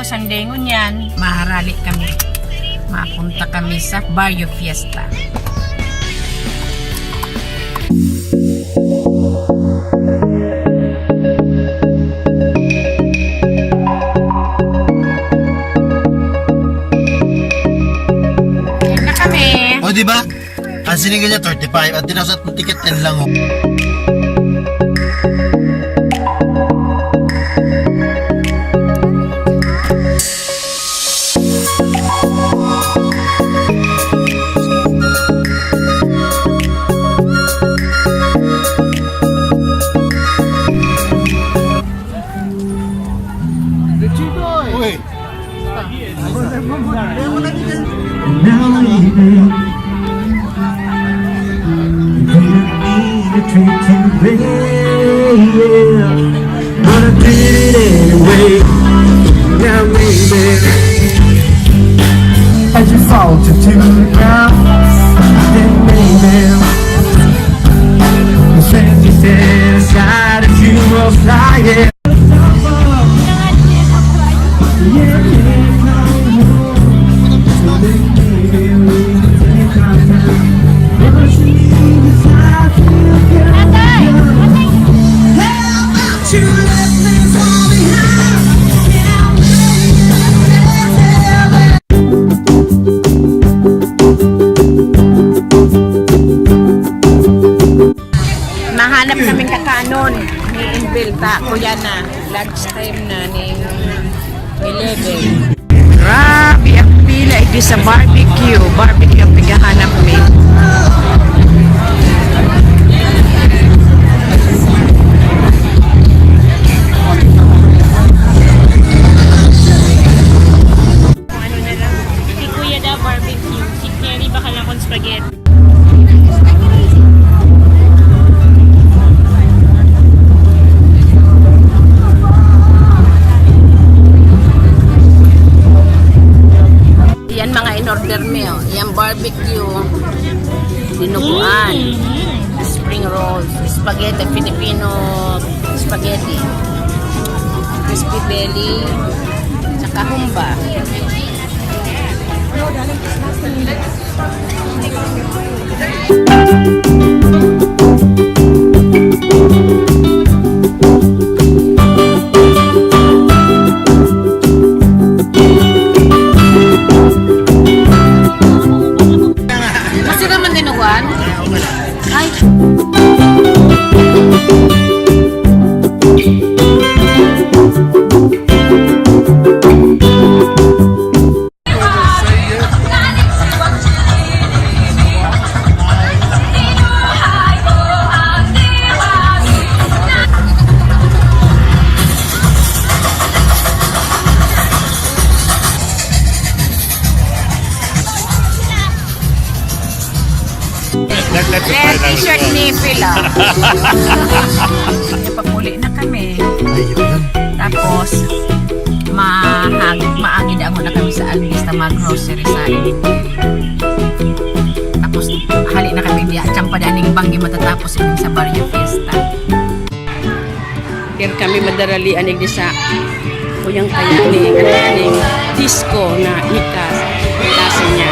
Tapos, ang dengon yan, maharali kami. Mapunta kami sa Barrio Fiesta. Yan na kami. O, di ba? Ang sinigil niya 35 at dinasat ng ticket 10 lang. Oh. Uy! But I did it anyway. Now maybe as you fall to the ground, then maybe the sense you stand inside as you were flying. Nahanap namin kakanon ni Inbilta. Kuya na. Lunch time na ni 11. Grabe ang pila. Ito sa barbecue. Barbecue ang paghahanap mi. Ano na lang. Si Kuya daw barbecue. Si Kenny baka lang kung spaghetti. Yan mga in-order meal. Yan barbecue. Dinuguan. Spring rolls. Spaghetti. Filipino spaghetti. Crispy belly. Tsaka humba. Masih naman dinuguan? Ay. Red t-shirt ni Phila. Napapuli na kami. Tapos, maagi na na kami sa Alvista mag-grocery sa Intel. Tapos, hali na kami diya. Tiyang padaning banggi matatapos din sa Barrio Fiesta. Here kami madaralian di sa kuyang kaya ni disco na ikas. Klase niya.